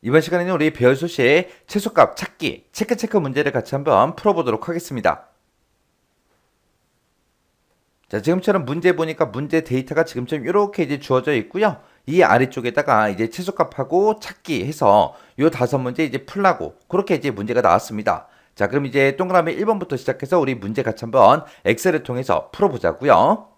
이번 시간에는 우리 배열 수시의 최소값 찾기 체크 문제를 같이 한번 풀어보도록 하겠습니다. 자, 지금처럼 문제 보니까 문제 데이터가 지금처럼 이렇게 이제 주어져 있고요. 이 아래쪽에다가 이제 최소값하고 찾기 해서 요 5문제 이제 풀라고 그렇게 이제 문제가 나왔습니다. 자, 그럼 이제 동그라미 1번부터 시작해서 우리 문제 같이 한번 엑셀을 통해서 풀어보자고요.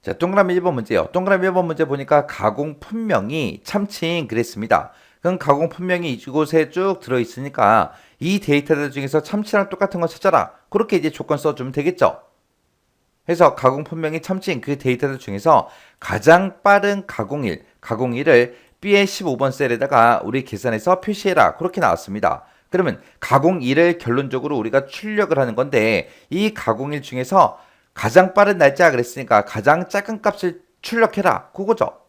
자, 동그라미 1번 문제요. 동그라미 1번 문제 보니까 가공 품명이 참칭 그랬습니다. 그럼 가공 품명이 이곳에 쭉 들어있으니까 이 데이터들 중에서 참치랑 똑같은 거 찾아라. 그렇게 이제 조건 써주면 되겠죠. 해서 가공 품명이 참칭 그 데이터들 중에서 가장 빠른 가공일을 B의 15번 셀에다가 우리 계산해서 표시해라. 그렇게 나왔습니다. 그러면 가공일을 결론적으로 우리가 출력을 하는 건데 이 가공일 중에서 가장 빠른 날짜 그랬으니까 가장 작은 값을 출력해라. 그거죠.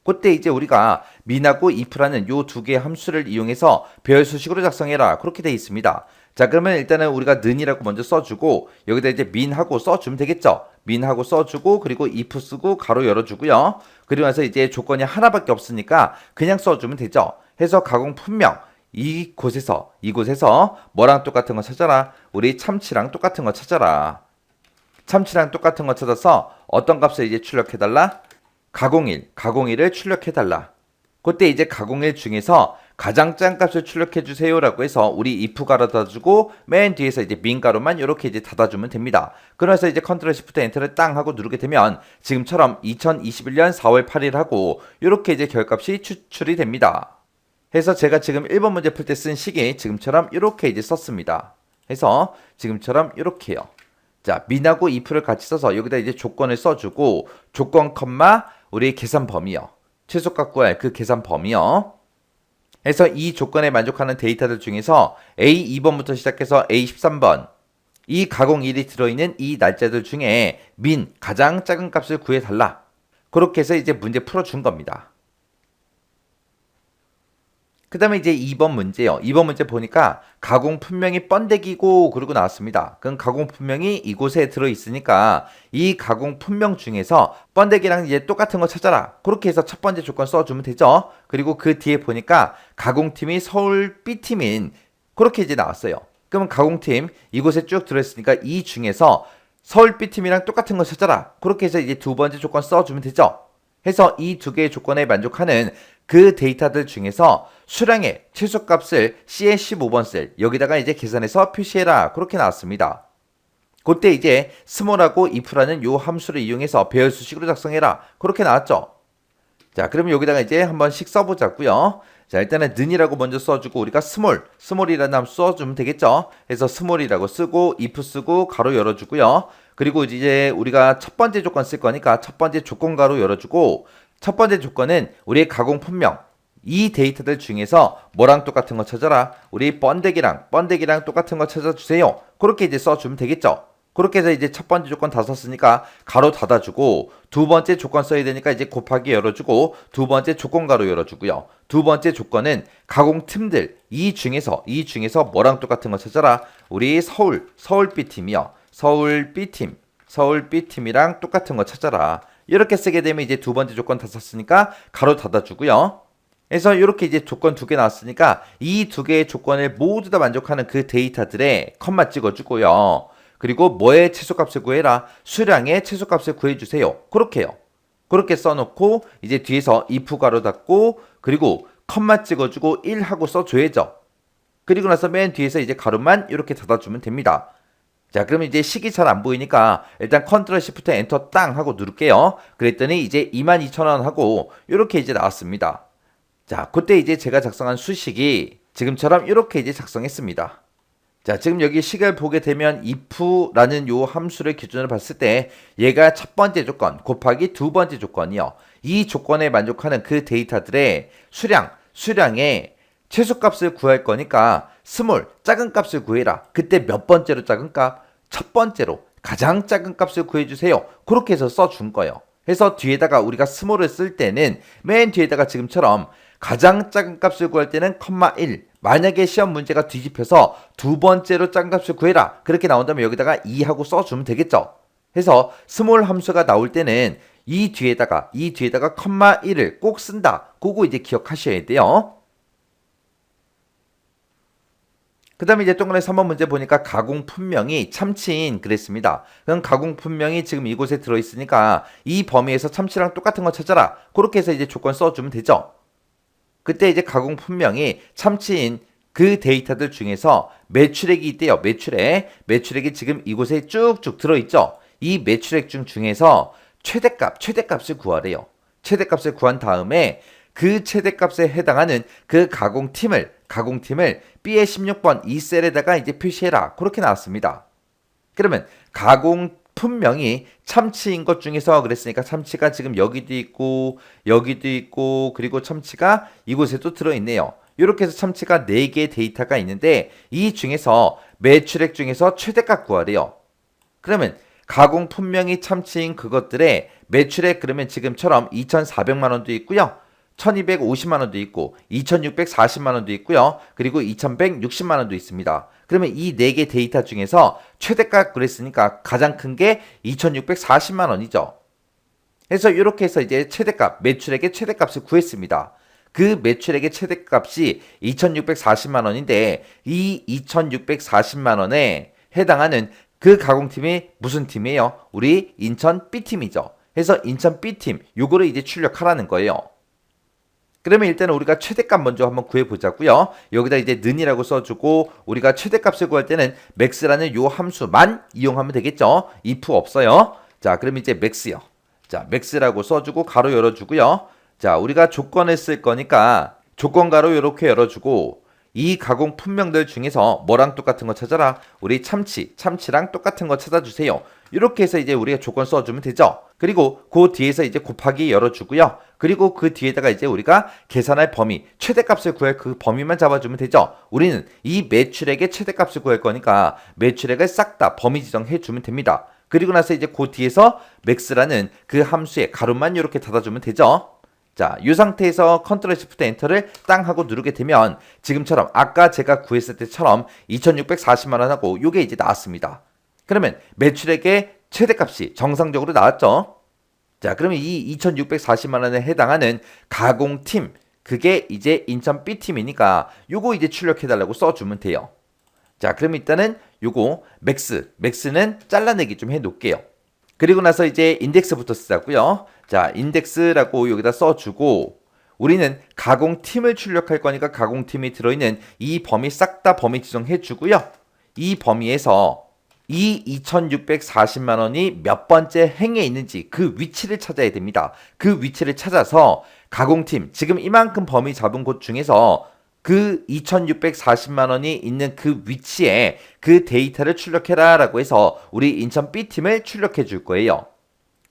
그때 이제 우리가 min하고 if라는 요 두 개의 함수를 이용해서 배열 수식으로 작성해라. 그렇게 되어 있습니다. 자, 그러면 일단은 우리가 는이라고 먼저 써주고 여기다 이제 min하고 써주면 되겠죠. min하고 써주고 그리고 if 쓰고 가로 열어주고요. 그리고 나서 이제 조건이 하나밖에 없으니까 그냥 써주면 되죠. 해서 가공 품명 이곳에서 뭐랑 똑같은 거 찾아라. 우리 참치랑 똑같은 거 찾아라. 참치랑 똑같은 거 찾아서 어떤 값을 이제 출력해달라? 가공일을 출력해달라. 그때 이제 가공일 중에서 가장 작은 값을 출력해주세요 라고 해서 우리 if 가로 닫아주고 맨 뒤에서 이제 min 가로만 이렇게 이제 닫아주면 됩니다. 그래서 이제 컨트롤 시프트 엔터를 땅 하고 누르게 되면 지금처럼 2021년 4월 8일 하고 이렇게 이제 결값이 추출이 됩니다. 해서 제가 지금 1번 문제 풀 때 쓴 식이 지금처럼 이렇게 이제 썼습니다. 해서 지금처럼 이렇게요. 자, min하고 if를 같이 써서 여기다 이제 조건을 써주고 조건 컴마 우리 계산 범위요. 최소값 구할 그 계산 범위요. 해서 이 조건에 만족하는 데이터들 중에서 A2번부터 시작해서 A13번 이 가공일이 들어있는 이 날짜들 중에 min 가장 작은 값을 구해달라. 그렇게 해서 이제 문제 풀어준 겁니다. 그 다음에 이제 2번 문제요. 2번 문제 보니까 가공 품명이 번데기고 그러고 나왔습니다. 그럼 가공 품명이 이곳에 들어있으니까 이 가공 품명 중에서 번데기랑 이제 똑같은 거 찾아라. 그렇게 해서 첫 번째 조건 써주면 되죠. 그리고 그 뒤에 보니까 가공팀이 서울 B팀인 그렇게 이제 나왔어요. 그러면 가공팀 이곳에 쭉 들어있으니까 이 중에서 서울 B팀이랑 똑같은 거 찾아라. 그렇게 해서 이제 두 번째 조건 써주면 되죠. 해서 이 두 개의 조건에 만족하는 그 데이터들 중에서 수량의 최소값을 C의 15번 셀 여기다가 이제 계산해서 표시해라. 그렇게 나왔습니다. 그때 이제 small하고 if라는 요 함수를 이용해서 배열 수식으로 작성해라. 그렇게 나왔죠. 자, 그러면 여기다가 이제 한 번씩 써보자고요. 자, 일단은 는이라고 먼저 써주고 우리가 small이라는 함수 써주면 되겠죠. 해서 small이라고 쓰고 if 쓰고 가로 열어주고요. 그리고 이제 우리가 첫 번째 조건 쓸 거니까 첫 번째 조건 가로 열어주고 첫 번째 조건은 우리의 가공 품명 이 데이터들 중에서 뭐랑 똑같은 거 찾아라. 우리 번데기랑 똑같은 거 찾아주세요. 그렇게 이제 써주면 되겠죠. 그렇게 해서 이제 첫 번째 조건 다 썼으니까 가로 닫아주고 두 번째 조건 써야 되니까 이제 곱하기 열어주고 두 번째 조건 가로 열어주고요. 두 번째 조건은 가공 틈들 이 중에서 뭐랑 똑같은 거 찾아라. 우리 서울 B팀이요. 서울 B팀이랑 똑같은 거 찾아라. 이렇게 쓰게 되면 이제 두 번째 조건 다 썼으니까 가로 닫아주고요. 그래서 이렇게 이제 조건 두 개 나왔으니까 이 두 개의 조건을 모두 다 만족하는 그 데이터들에 컴마 찍어주고요. 그리고 뭐의 최소값을 구해라? 수량의 최소값을 구해주세요. 그렇게요. 그렇게 써놓고 이제 뒤에서 if 가로 닫고 그리고 컴마 찍어주고 1 하고 써줘야죠. 그리고 나서 맨 뒤에서 이제 가로만 이렇게 닫아주면 됩니다. 자, 그러면 이제 식이 잘 안 보이니까 일단 컨트롤 시프트 엔터 땅 하고 누를게요. 그랬더니 이제 22,000원 하고 이렇게 이제 나왔습니다. 자, 그때 이제 제가 작성한 수식이 지금처럼 이렇게 이제 작성했습니다. 자, 지금 여기 식을 보게 되면 if라는 요 함수를 기준으로 봤을 때 얘가 첫 번째 조건 곱하기 두 번째 조건이요. 이 조건에 만족하는 그 데이터들의 수량의 최소값을 구할 거니까 스몰 작은 값을 구해라. 그때 몇 번째로 작은 값? 첫 번째로 가장 작은 값을 구해주세요. 그렇게 해서 써준 거예요. 해서 뒤에다가 우리가 스몰을 쓸 때는 맨 뒤에다가 지금처럼 가장 작은 값을 구할 때는 컴마 1 만약에 시험 문제가 뒤집혀서 두 번째로 작은 값을 구해라 그렇게 나온다면 여기다가 2 하고 써주면 되겠죠. 해서 스몰 함수가 나올 때는 이 뒤에다가 컴마 1을 꼭 쓴다. 그거 이제 기억하셔야 돼요. 그 다음에 이제 동그라미 3번 문제 보니까 가공품명이 참치인 그랬습니다. 그럼 가공품명이 지금 이곳에 들어있으니까 이 범위에서 참치랑 똑같은 거 찾아라. 그렇게 해서 이제 조건 써주면 되죠. 그때 이제 가공품명이 참치인 그 데이터들 중에서 매출액이 있대요. 매출액이 지금 이곳에 쭉쭉 들어있죠. 이 매출액 중에서 최대값을 구하래요. 최대값을 구한 다음에 그 최대값에 해당하는 그 가공팀을 B의 16번 이 셀에다가 이제 표시해라. 그렇게 나왔습니다. 그러면 가공품명이 참치인 것 중에서 그랬으니까 참치가 지금 여기도 있고 그리고 참치가 이곳에도 들어있네요. 이렇게 해서 참치가 4개의 데이터가 있는데 이 중에서 매출액 중에서 최대값 구하래요. 그러면 가공품명이 참치인 그것들의 매출액 그러면 지금처럼 2,400만 원도 있고요. 1250만 원도 있고 2640만 원도 있고요. 그리고 2160만 원도 있습니다. 그러면 이 4개 데이터 중에서 최대값 그랬으니까 가장 큰 게 2640만 원이죠. 그래서 이렇게 해서 이제 매출액의 최대값을 구했습니다. 그 매출액의 최대값이 2640만 원인데 이 2640만 원에 해당하는 그 가공팀이 무슨 팀이에요? 우리 인천 B팀이죠. 그래서 인천 B팀 요거를 이제 출력하라는 거예요. 그러면 일단은 우리가 최대값 먼저 한번 구해보자고요. 여기다 이제 는이라고 써주고 우리가 최대값을 구할 때는 max라는 요 함수만 이용하면 되겠죠. if 없어요. 자, 그럼 이제 max요. 자, max라고 써주고 가로 열어주고요. 자, 우리가 조건을 쓸 거니까 조건 가로 이렇게 열어주고 이 가공 품명들 중에서 뭐랑 똑같은 거 찾아라. 우리 참치랑 똑같은 거 찾아주세요. 이렇게 해서 이제 우리가 조건 써주면 되죠. 그리고 그 뒤에서 이제 곱하기 열어주고요. 그리고 그 뒤에다가 이제 우리가 계산할 범위, 최대값을 구할 그 범위만 잡아주면 되죠. 우리는 이 매출액의 최대값을 구할 거니까 매출액을 싹 다 범위 지정해주면 됩니다. 그리고 나서 이제 그 뒤에서 max라는 그 함수의 가로만 이렇게 닫아주면 되죠. 자, 이 상태에서 컨트롤 시프트 엔터를 땅 하고 누르게 되면 지금처럼 아까 제가 구했을 때처럼 2640만 원하고 요게 이제 나왔습니다. 그러면 매출액의 최대값이 정상적으로 나왔죠. 자, 그러면 이 2640만 원에 해당하는 가공팀 그게 이제 인천 B팀이니까 요거 이제 출력해달라고 써주면 돼요. 자, 그럼 일단은 요거 max는 잘라내기 좀 해놓을게요. 그리고 나서 이제 인덱스부터 쓰자고요. 자, 인덱스라고 여기다 써주고 우리는 가공팀을 출력할 거니까 가공팀이 들어있는 이 범위 싹 다 범위 지정해주고요. 이 범위에서 이 2640만 원이 몇 번째 행에 있는지 그 위치를 찾아야 됩니다. 그 위치를 찾아서 가공팀 지금 이만큼 범위 잡은 곳 중에서 그 2640만 원이 있는 그 위치에 그 데이터를 출력해라 라고 해서 우리 인천 B팀을 출력해 줄 거예요.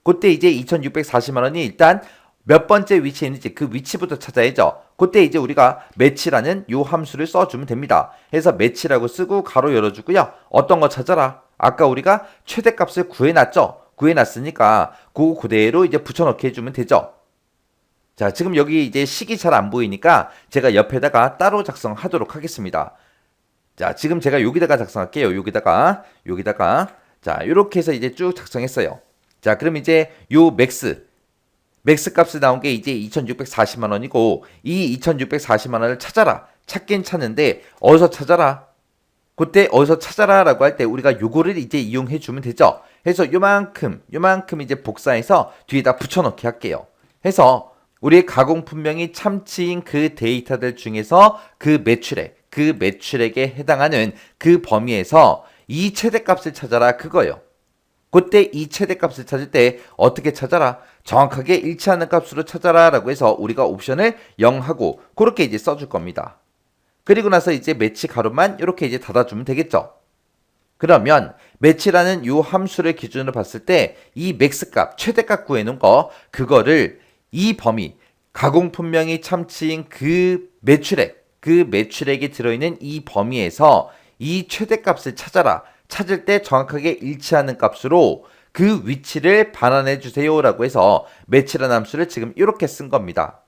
그때 이제 2640만 원이 일단 몇 번째 위치에 있는지 그 위치부터 찾아야죠. 그때 이제 우리가 매치라는 요 함수를 써주면 됩니다. 해서 매치라고 쓰고 가로 열어주고요. 어떤 거 찾아라. 아까 우리가 최대값을 구해놨죠. 구해놨으니까 그대로 이제 붙여넣기 해주면 되죠. 자, 지금 여기 이제 식이 잘 안 보이니까 제가 옆에다가 따로 작성하도록 하겠습니다. 자, 지금 제가 여기다가 작성할게요. 여기다가 자, 이렇게 해서 이제 쭉 작성했어요. 자, 그럼 이제 요 맥스 값이 나온 게 이제 2640만 원이고 이 2640만 원을 찾아라. 찾긴 찾는데 어디서 찾아라? 그때 어디서 찾아라 라고 할 때 우리가 요거를 이제 이용해 주면 되죠. 해서 요만큼 이제 복사해서 뒤에다 붙여넣기 할게요. 해서 우리 가공품명이 참치인 그 데이터들 중에서 그 매출액에 해당하는 그 범위에서 이 최대값을 찾아라 그거예요. 그때 이 최대값을 찾을 때 어떻게 찾아라? 정확하게 일치하는 값으로 찾아라 라고 해서 우리가 옵션을 0하고 그렇게 이제 써줄 겁니다. 그리고 나서 이제 매치 가로만 이렇게 이제 닫아주면 되겠죠. 그러면 매치라는 이 함수를 기준으로 봤을 때 이 맥스값, 최대값 구해놓은 거 그거를 이 범위, 가공품명이 참치인 그 매출액이 들어있는 이 범위에서 이 최대값을 찾을 때 정확하게 일치하는 값으로 그 위치를 반환해 주세요 라고 해서 매치라는 함수를 지금 이렇게 쓴 겁니다.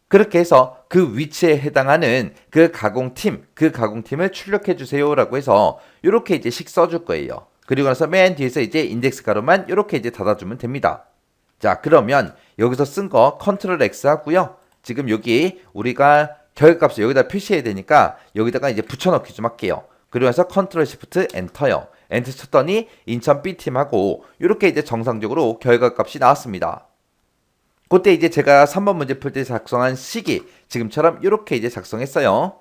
그렇게 해서 그 위치에 해당하는 그 가공팀을 출력해 주세요 라고 해서 이렇게 이제 식 써줄 거예요. 그리고 나서 맨 뒤에서 이제 인덱스 가로만 이렇게 이제 닫아주면 됩니다. 자, 그러면 여기서 쓴 거 컨트롤 X 하고요. 지금 여기 우리가 결과값을 여기다 표시해야 되니까 여기다가 이제 붙여넣기 좀 할게요. 그러면서 컨트롤 시프트 엔터요. 엔터 쳤더니 인천 B팀하고 이렇게 이제 정상적으로 결과값이 나왔습니다. 그때 이제 제가 3번 문제 풀 때 작성한 식이 지금처럼 이렇게 이제 작성했어요.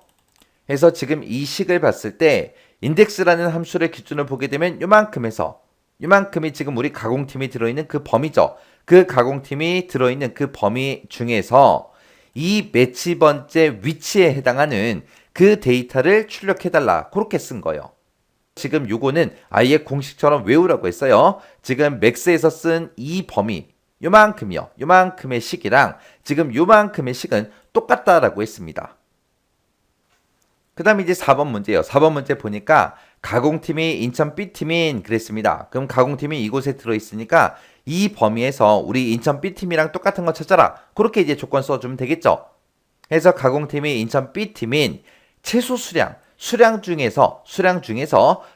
그래서 지금 이 식을 봤을 때 인덱스라는 함수를 기준으로 보게 되면 요만큼에서 요만큼이 지금 우리 가공팀이 들어있는 그 범위죠. 그 가공팀이 들어있는 그 범위 중에서 이 매치 번째 위치에 해당하는 그 데이터를 출력해달라. 그렇게 쓴 거예요. 지금 요거는 아예 공식처럼 외우라고 했어요. 지금 맥스에서 쓴 이 범위 요만큼이요. 요만큼의 식이랑 지금 요만큼의 식은 똑같다라고 했습니다. 그 다음에 이제 4번 문제예요. 4번 문제 보니까 가공팀이 인천 B팀인 그랬습니다. 그럼 가공팀이 이곳에 들어있으니까 이 범위에서 우리 인천 B팀이랑 똑같은 거 찾아라. 그렇게 이제 조건 써주면 되겠죠. 그래서 가공팀이 인천 B팀인 최소 수량 중에서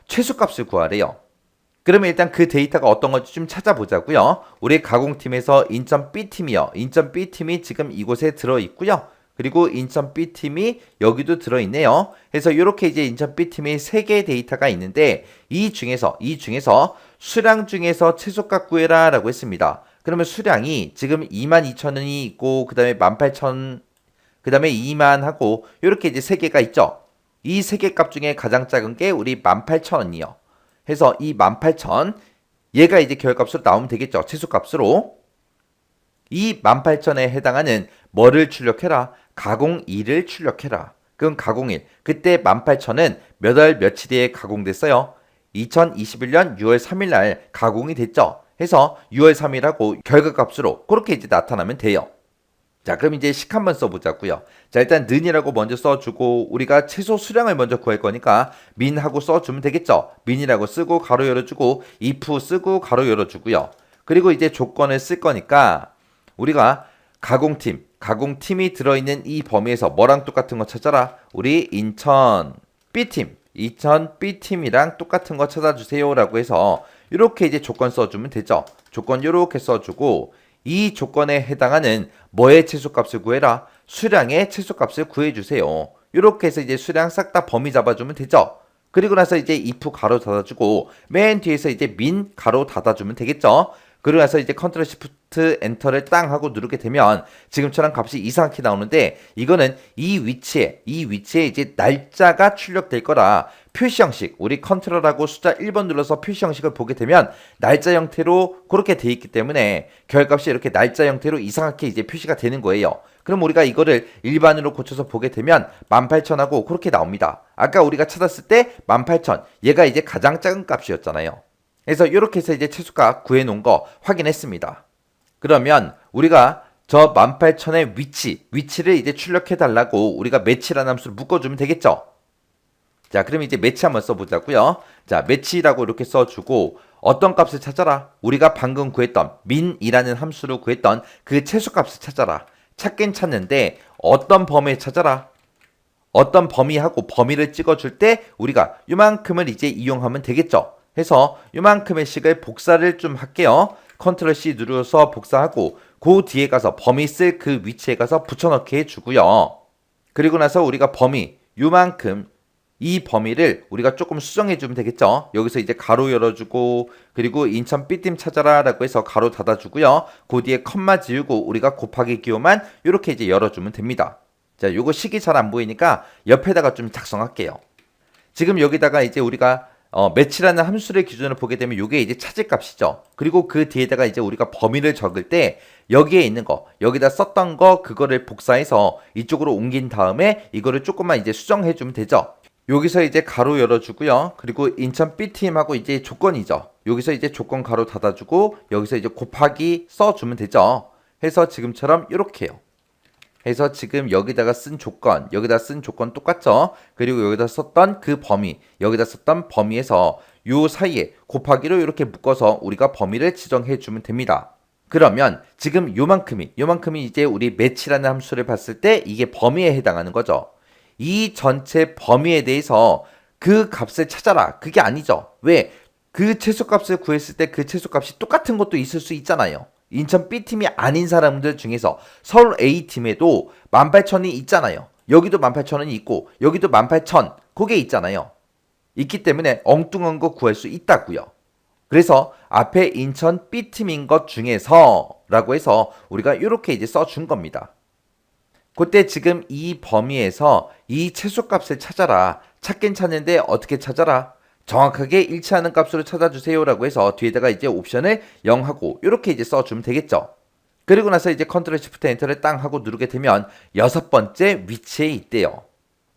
최소값을 구하래요. 그러면 일단 그 데이터가 어떤 건지 좀 찾아보자고요. 우리 가공팀에서 인천 B팀이요. 인천 B팀이 지금 이곳에 들어있고요. 그리고 인천 B팀이 여기도 들어있네요. 그래서 이렇게 이제 인천 B팀이 3개의 데이터가 있는데 이 중에서 수량 중에서 최소값 구해라 라고 했습니다. 그러면 수량이 지금 22,000원이 있고 그 다음에 18,000, 그 다음에 2만 하고 이렇게 이제 3개가 있죠. 이 3개 값 중에 가장 작은 게 우리 18,000원이요. 해서 이 18,000 얘가 이제 결값으로 나오면 되겠죠. 최소값으로. 이 18,000에 해당하는 뭐를 출력해라? 가공1을 출력해라. 그럼 가공1. 그때 18,000은 몇 월 며칠에 가공됐어요? 2021년 6월 3일 날 가공이 됐죠. 해서 6월 3일하고 결과값으로 그렇게 이제 나타나면 돼요. 자, 그럼 이제 식 한번 써보자고요. 자, 일단 는이라고 먼저 써주고 우리가 최소 수량을 먼저 구할 거니까 민하고 써주면 되겠죠. 민이라고 쓰고 가로 열어주고 if 쓰고 가로 열어주고요. 그리고 이제 조건을 쓸 거니까 우리가 가공팀이 들어있는 이 범위에서 뭐랑 똑같은 거 찾아라. 우리 인천 B팀이랑 똑같은 거 찾아주세요 라고 해서 이렇게 이제 조건 써주면 되죠. 조건 이렇게 써주고 이 조건에 해당하는 뭐의 최소값을 구해라? 수량의 최소값을 구해주세요. 이렇게 해서 이제 수량 싹 다 범위 잡아주면 되죠. 그리고 나서 이제 if 가로 닫아주고 맨 뒤에서 이제 min 가로 닫아주면 되겠죠. 그러고 나서 이제 컨트롤 시프트 엔터를 땅 하고 누르게 되면 지금처럼 값이 이상하게 나오는데 이거는 이 위치에 이제 날짜가 출력될 거라 표시 형식, 우리 컨트롤하고 숫자 1번 눌러서 표시 형식을 보게 되면 날짜 형태로 그렇게 돼 있기 때문에 결값이 이렇게 날짜 형태로 이상하게 이제 표시가 되는 거예요. 그럼 우리가 이거를 일반으로 고쳐서 보게 되면 18,000하고 그렇게 나옵니다. 아까 우리가 찾았을 때 18,000 얘가 이제 가장 작은 값이었잖아요. 그래서 이렇게 해서 이제 최소값 구해놓은 거 확인했습니다. 그러면 우리가 저 18,000의 위치를 이제 출력해달라고 우리가 매치라는 함수를 묶어주면 되겠죠. 자, 그럼 이제 매치 한번 써보자고요. 자, 매치라고 이렇게 써주고 어떤 값을 찾아라? 우리가 방금 구했던 min이라는 함수로 구했던 그 최소값을 찾아라. 찾긴 찾는데 어떤 범위에 찾아라? 어떤 범위하고 범위를 찍어줄 때 우리가 이만큼을 이제 이용하면 되겠죠. 해서 이만큼의 식을 복사를 좀 할게요. 컨트롤 C 누르서 복사하고 그 뒤에 가서 범위 쓸 그 위치에 가서 붙여넣기 해주고요. 그리고 나서 우리가 범위 요만큼 이 범위를 우리가 조금 수정해주면 되겠죠. 여기서 이제 가로 열어주고 그리고 인천 B팀 찾아라 라고 해서 가로 닫아주고요. 그 뒤에 컴마 지우고 우리가 곱하기 기호만 이렇게 이제 열어주면 됩니다. 자, 요거 식이 잘 안 보이니까 옆에다가 좀 작성할게요. 지금 여기다가 이제 우리가 매치라는 함수를 기준으로 보게 되면 이게 이제 찾을 값이죠. 그리고 그 뒤에다가 이제 우리가 범위를 적을 때 여기에 있는 거, 여기다 썼던 거 그거를 복사해서 이쪽으로 옮긴 다음에 이거를 조금만 이제 수정해 주면 되죠. 여기서 이제 가로 열어주고요. 그리고 인천 B팀하고 이제 조건이죠. 여기서 이제 조건 가로 닫아주고 여기서 이제 곱하기 써주면 되죠. 해서 지금처럼 이렇게요. 해서 지금 여기다가 쓴 조건, 똑같죠? 그리고 여기다 썼던 그 범위, 여기다 썼던 범위에서 요 사이에 곱하기로 이렇게 묶어서 우리가 범위를 지정해 주면 됩니다. 그러면 지금 요만큼이 이제 우리 매치라는 함수를 봤을 때 이게 범위에 해당하는 거죠. 이 전체 범위에 대해서 그 값을 찾아라. 그게 아니죠. 왜? 그 최소값을 구했을 때 그 최소값이 똑같은 것도 있을 수 있잖아요. 인천 B팀이 아닌 사람들 중에서 서울 A팀에도 18,000이 있잖아요. 여기도 18,000원이 있고 여기도 18,000 그게 있잖아요. 있기 때문에 엉뚱한 거 구할 수 있다고요. 그래서 앞에 인천 B팀인 것 중에서 라고 해서 우리가 이렇게 이제 써준 겁니다. 그때 지금 이 범위에서 이 최소값을 찾아라. 찾긴 찾는데 어떻게 찾아라? 정확하게 일치하는 값으로 찾아주세요 라고 해서 뒤에다가 이제 옵션을 0하고 이렇게 이제 써주면 되겠죠. 그리고 나서 이제 컨트롤 시프트 엔터를 땅 하고 누르게 되면 6번째 위치에 있대요.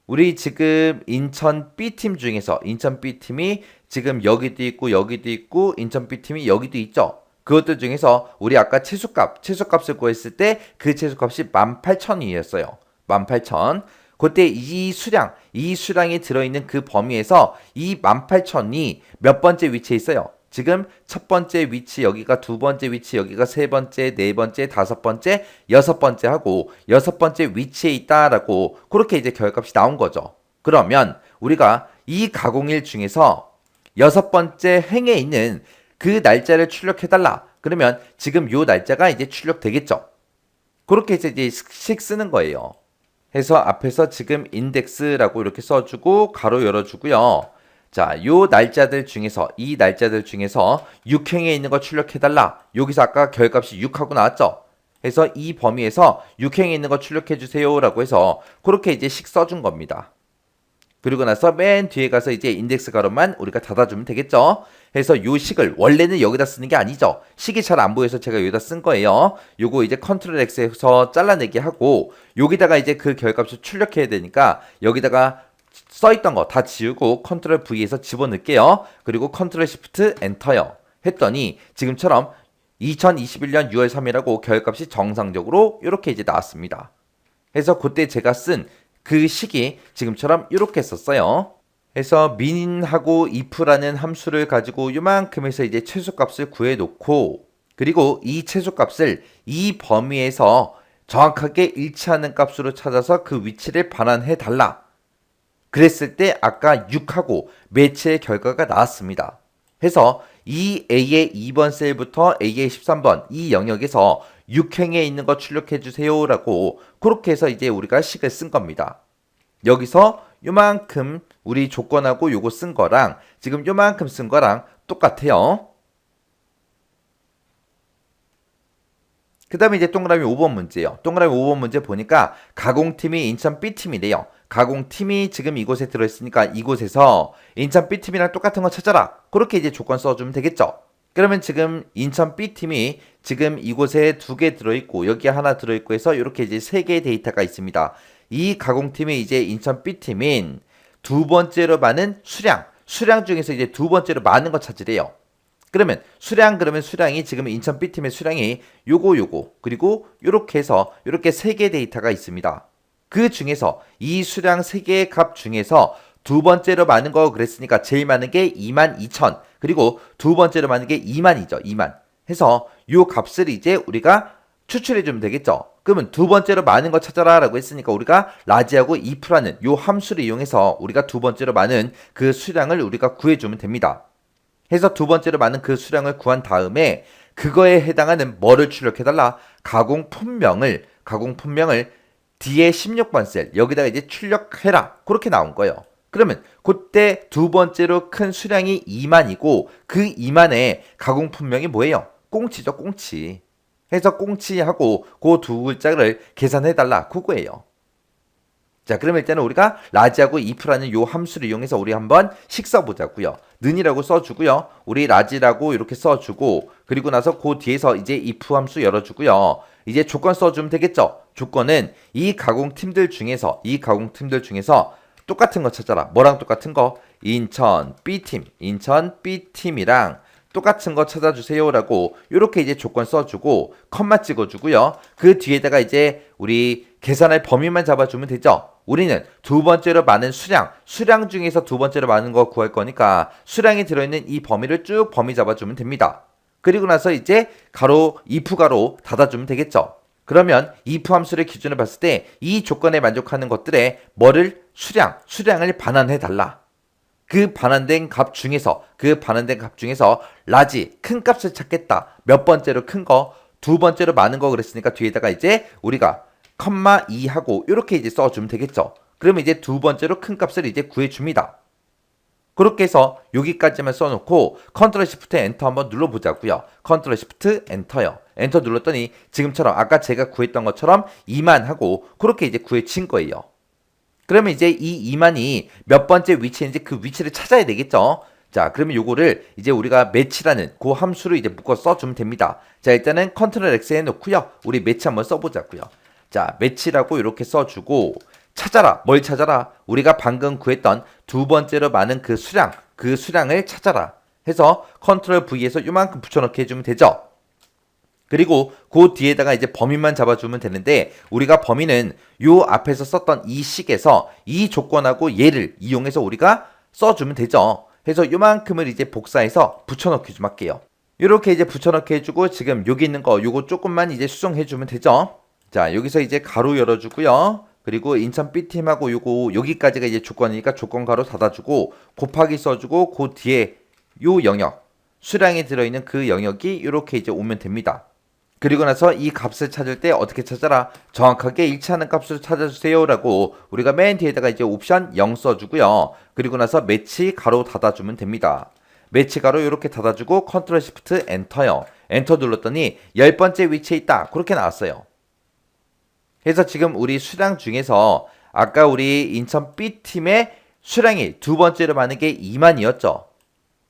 우리 지금 인천 B팀 중에서 인천 B팀이 지금 여기도 있고 여기도 있고 인천 B팀이 여기도 있죠. 그것들 중에서 우리 아까 최소값을 구했을 때 그 최소값이 18,000이었어요. 18,000. 그때 이 수량이 들어있는 그 범위에서 이 18,000이 몇 번째 위치에 있어요? 지금 첫 번째 위치 여기가 두 번째 위치 여기가 세 번째, 네 번째, 다섯 번째, 여섯 번째 하고 여섯 번째 위치에 있다라고 그렇게 이제 결값이 나온 거죠. 그러면 우리가 이 가공일 중에서 여섯 번째 행에 있는 그 날짜를 출력해달라. 그러면 지금 요 날짜가 이제 출력되겠죠. 그렇게 해서 이제 식 쓰는 거예요. 해서 앞에서 지금 인덱스라고 이렇게 써주고 가로 열어주고요. 자, 요 날짜들 중에서 이 날짜들 중에서 6행에 있는 거 출력해달라. 여기서 아까 결값이 6하고 나왔죠. 해서 이 범위에서 6행에 있는 거 출력해주세요 라고 해서 그렇게 이제 식 써준 겁니다. 그리고 나서 맨 뒤에 가서 이제 인덱스 가로만 우리가 닫아주면 되겠죠. 해서 요 식을 원래는 여기다 쓰는 게 아니죠. 식이 잘 안 보여서 제가 여기다 쓴 거예요. 요거 이제 컨트롤 X에서 잘라내기 하고 여기다가 이제 그 결값을 출력해야 되니까 여기다가 써있던 거 다 지우고 컨트롤 V에서 집어넣을게요. 그리고 컨트롤 시프트 엔터요. 했더니 지금처럼 2021년 6월 3일하고 결값이 정상적으로 이렇게 이제 나왔습니다. 해서 그때 제가 쓴 그 식이 지금처럼 이렇게 썼어요. 해서 min하고 if라는 함수를 가지고 요만큼에서 이제 최소값을 구해놓고 그리고 이 최소값을 이 범위에서 정확하게 일치하는 값으로 찾아서 그 위치를 반환해 달라. 그랬을 때 아까 6하고 매치의 결과가 나왔습니다. 해서 이 A의 2번 셀부터 A의 13번 이 영역에서 6행에 있는 거 출력해 주세요 라고 그렇게 해서 이제 우리가 식을 쓴 겁니다. 여기서 요만큼 우리 조건하고 요거 쓴 거랑 지금 요만큼 쓴 거랑 똑같아요. 그 다음에 이제 동그라미 5번 문제예요. 동그라미 5번 문제 보니까 가공팀이 인천 B팀이래요. 가공팀이 지금 이곳에 들어있으니까 이곳에서 인천 B팀이랑 똑같은 거 찾아라. 그렇게 이제 조건 써주면 되겠죠. 그러면 지금 인천 B팀이 지금 이곳에 2개 들어있고 여기 하나 들어있고 해서 이렇게 이제 3개의 데이터가 있습니다. 이 가공팀이 이제 인천 B팀인 두 번째로 많은 수량 중에서 이제 두 번째로 많은 거 찾으래요. 그러면 수량이 지금 인천 B팀의 수량이 요거 그리고 요렇게 해서 요렇게 3개 데이터가 있습니다. 그 중에서 이 수량 3개의 값 중에서 두 번째로 많은 거 그랬으니까 제일 많은 게 22,000 그리고 두 번째로 많은 게 2만이죠. 2만 해서 요 값을 이제 우리가 추출해 주면 되겠죠. 그러면 두 번째로 많은 거 찾아라 라고 했으니까 우리가 라지하고 if라는 요 함수를 이용해서 우리가 두 번째로 많은 그 수량을 우리가 구해주면 됩니다. 해서 두 번째로 많은 그 수량을 구한 다음에 그거에 해당하는 뭐를 출력해달라? 가공 품명을 뒤에 16번 셀 여기다가 이제 출력해라. 그렇게 나온 거예요. 그러면 그때 두 번째로 큰 수량이 2만이고 그 2만의 가공 품명이 뭐예요? 꽁치죠, 꽁치. 해서 꽁치하고 그 두 글자를 계산해달라. 그거예요. 자, 그러면 일단은 우리가 라지하고 if라는 요 함수를 이용해서 우리 한번 식 써보자고요. 는이라고 써주고요. 우리 라지라고 이렇게 써주고 그리고 나서 그 뒤에서 이제 if 함수 열어주고요. 이제 조건 써주면 되겠죠. 조건은 이 가공팀들 중에서 똑같은 거 찾아라. 뭐랑 똑같은 거? 인천 B팀이랑 똑같은 거 찾아주세요 라고 이렇게 이제 조건 써주고 컴마 찍어주고요. 그 뒤에다가 이제 우리 계산할 범위만 잡아주면 되죠. 우리는 두 번째로 많은 수량 중에서 두 번째로 많은 거 구할 거니까 수량이 들어있는 이 범위를 쭉 범위 잡아주면 됩니다. 그리고 나서 이제 가로 if 가로 닫아주면 되겠죠. 그러면 if 함수를 기준으로 봤을 때 이 조건에 만족하는 것들의 뭐를 수량을 반환해 달라. 그 반환된 값 중에서 라지 큰 값을 찾겠다. 몇 번째로 큰 거? 두 번째로 많은 거 그랬으니까 뒤에다가 이제 우리가 컴마 2 하고 이렇게 이제 써주면 되겠죠. 그러면 이제 두 번째로 큰 값을 이제 구해줍니다. 그렇게 해서 여기까지만 써놓고 컨트롤 시프트 엔터 한번 눌러보자고요. 컨트롤 시프트 엔터요. 엔터 눌렀더니 지금처럼 아까 제가 구했던 것처럼 2만 하고 그렇게 이제 구해진 거예요. 그러면 이제 이 2만이 몇 번째 위치인지 그 위치를 찾아야 되겠죠. 자, 그러면 요거를 이제 우리가 매치라는 그 함수로 이제 묶어 써주면 됩니다. 자, 일단은 컨트롤 X 해놓고요. 우리 매치 한번 써보자고요. 자, 매치라고 이렇게 써주고 찾아라. 뭘 찾아라? 우리가 방금 구했던 두 번째로 많은 그 수량을 찾아라. 해서 컨트롤 V에서 요만큼 붙여넣기 해주면 되죠. 그리고 그 뒤에다가 이제 범위만 잡아주면 되는데 우리가 범위는 요 앞에서 썼던 이 식에서 이 조건하고 얘를 이용해서 우리가 써주면 되죠. 해서 요만큼을 이제 복사해서 붙여넣기 좀 할게요. 요렇게 이제 붙여넣기 해주고 지금 여기 있는 거 요거 조금만 이제 수정해주면 되죠. 자, 여기서 이제 가로 열어주고요. 그리고 인천 B팀하고 요거 여기까지가 이제 조건이니까 조건 가로 닫아주고 곱하기 써주고 그 뒤에 요 영역 수량이 들어있는 그 영역이 이렇게 이제 오면 됩니다. 그리고 나서 이 값을 찾을 때 어떻게 찾아라? 정확하게 일치하는 값을 찾아주세요 라고 우리가 맨 뒤에다가 이제 옵션 0 써주고요. 그리고 나서 매치 가로 닫아주면 됩니다. 매치 가로 이렇게 닫아주고 컨트롤 시프트 엔터요. 엔터 눌렀더니 10번째 위치에 있다. 그렇게 나왔어요. 그래서 지금 우리 수량 중에서 아까 우리 인천 B팀의 수량이 두 번째로 많은 게 2만이었죠.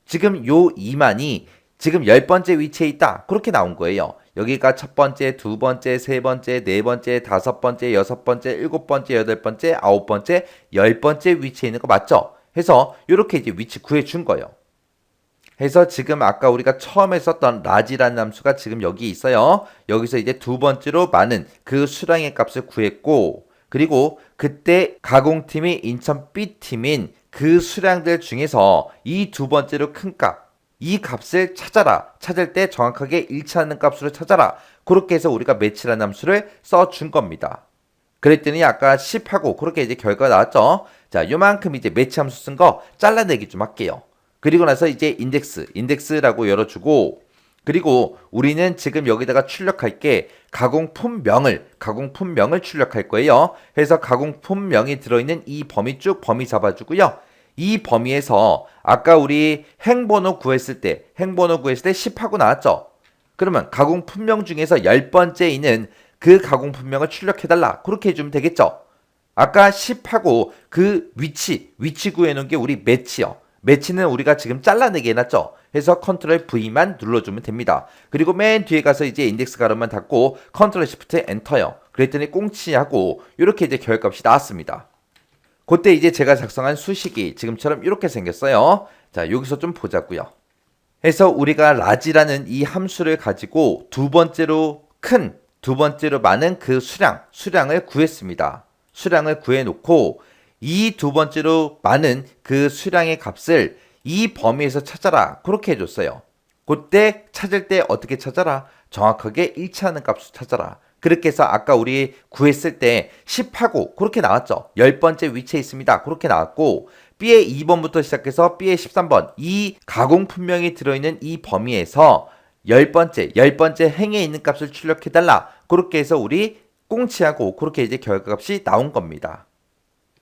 지금 요 2만이 지금 10번째 위치에 있다. 그렇게 나온 거예요. 여기가 첫 번째, 두 번째, 세 번째, 네 번째, 다섯 번째, 여섯 번째, 일곱 번째, 여덟 번째, 아홉 번째, 10번째 위치에 있는 거 맞죠? 해서 이렇게 이제 위치 구해준 거예요. 해서 지금 아까 우리가 처음에 썼던 라지라는 함수가 지금 여기 있어요. 여기서 이제 두 번째로 많은 그 수량의 값을 구했고 그리고 그때 가공팀이 인천 B팀인 그 수량들 중에서 이 두 번째로 큰 값, 이 값을 찾아라. 찾을 때 정확하게 일치하는 값으로 찾아라. 그렇게 해서 우리가 매치라는 함수를 써준 겁니다. 그랬더니 아까 10하고 그렇게 이제 결과가 나왔죠. 자, 요만큼 이제 매치 함수 쓴 거 잘라내기 좀 할게요. 그리고 나서 이제 인덱스라고 열어주고 그리고 우리는 지금 여기다가 출력할 게 가공품명을 출력할 거예요. 그래서 가공품명이 들어있는 이 범위 쭉 범위 잡아주고요. 이 범위에서 아까 우리 행번호 구했을 때 10하고 나왔죠. 그러면 가공품명 중에서 10번째 있는 그 가공품명을 출력해달라. 그렇게 해주면 되겠죠. 아까 10하고 그 위치 구해놓은 게 우리 매치요. 매치는 우리가 지금 잘라내게 해놨죠. 그래서 컨트롤 V만 눌러주면 됩니다. 그리고 맨 뒤에 가서 이제 인덱스 가로만 닫고 컨트롤 시프트 엔터요. 그랬더니 꽁치하고 이렇게 이제 결값이 나왔습니다. 그때 이제 제가 작성한 수식이 지금처럼 이렇게 생겼어요. 자, 여기서 좀 보자고요. 해서 우리가 라지라는 이 함수를 가지고 두 번째로 많은 그 수량을 구했습니다. 수량을 구해놓고 이 두 번째로 많은 그 수량의 값을 이 범위에서 찾아라. 그렇게 해줬어요. 그때 찾을 때 어떻게 찾아라? 정확하게 일치하는 값을 찾아라. 그렇게 해서 아까 우리 구했을 때 10하고 그렇게 나왔죠. 10번째 위치에 있습니다. 그렇게 나왔고 B의 2번부터 시작해서 B의 13번 이 가공품명이 들어있는 이 범위에서 10번째 행에 있는 값을 출력해달라. 그렇게 해서 우리 꽁치하고 그렇게 이제 결과값이 나온 겁니다.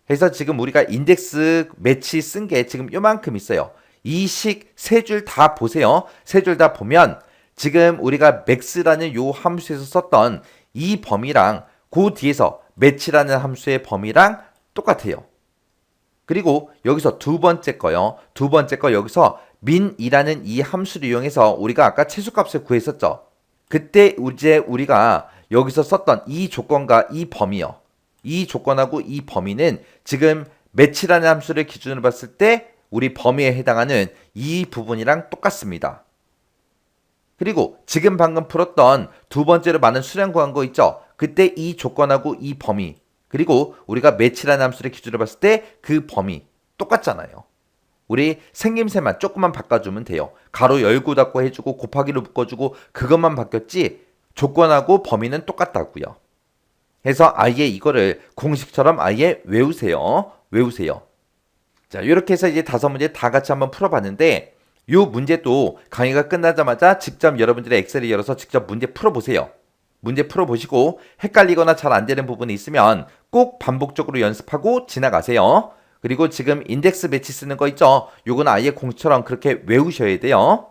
그래서 지금 우리가 인덱스 매치 쓴 게 지금 요만큼 있어요. 이 식 세 줄 다 보세요. 세 줄 다 보면 지금 우리가 max라는 요 함수에서 썼던 이 범위랑 그 뒤에서 매치라는 함수의 범위랑 똑같아요. 그리고 여기서 두 번째 거요. 두 번째 거 여기서 min이라는 이 함수를 이용해서 우리가 아까 최소값을 구했었죠. 그때 이제 우리가 여기서 썼던 이 조건과 이 범위요. 이 조건하고 이 범위는 지금 매치라는 함수를 기준으로 봤을 때 우리 범위에 해당하는 이 부분이랑 똑같습니다. 그리고 지금 방금 풀었던 두 번째로 많은 수량 구한 거 있죠? 그때 이 조건하고 이 범위 그리고 우리가 매치라는 함수를 기준으로 봤을 때 그 범위 똑같잖아요. 우리 생김새만 조금만 바꿔주면 돼요. 가로 열고 닫고 해주고 곱하기로 묶어주고 그것만 바뀌었지 조건하고 범위는 똑같다고요. 해서 아예 이거를 공식처럼 아예 외우세요. 자, 이렇게 해서 이제 5문제 다 같이 한번 풀어봤는데 요 문제도 강의가 끝나자마자 직접 여러분들의 엑셀을 열어서 직접 문제 풀어보세요. 문제 풀어보시고 헷갈리거나 잘 안 되는 부분이 있으면 꼭 반복적으로 연습하고 지나가세요. 그리고 지금 인덱스 매치 쓰는 거 있죠? 요건 아예 공처럼 그렇게 외우셔야 돼요.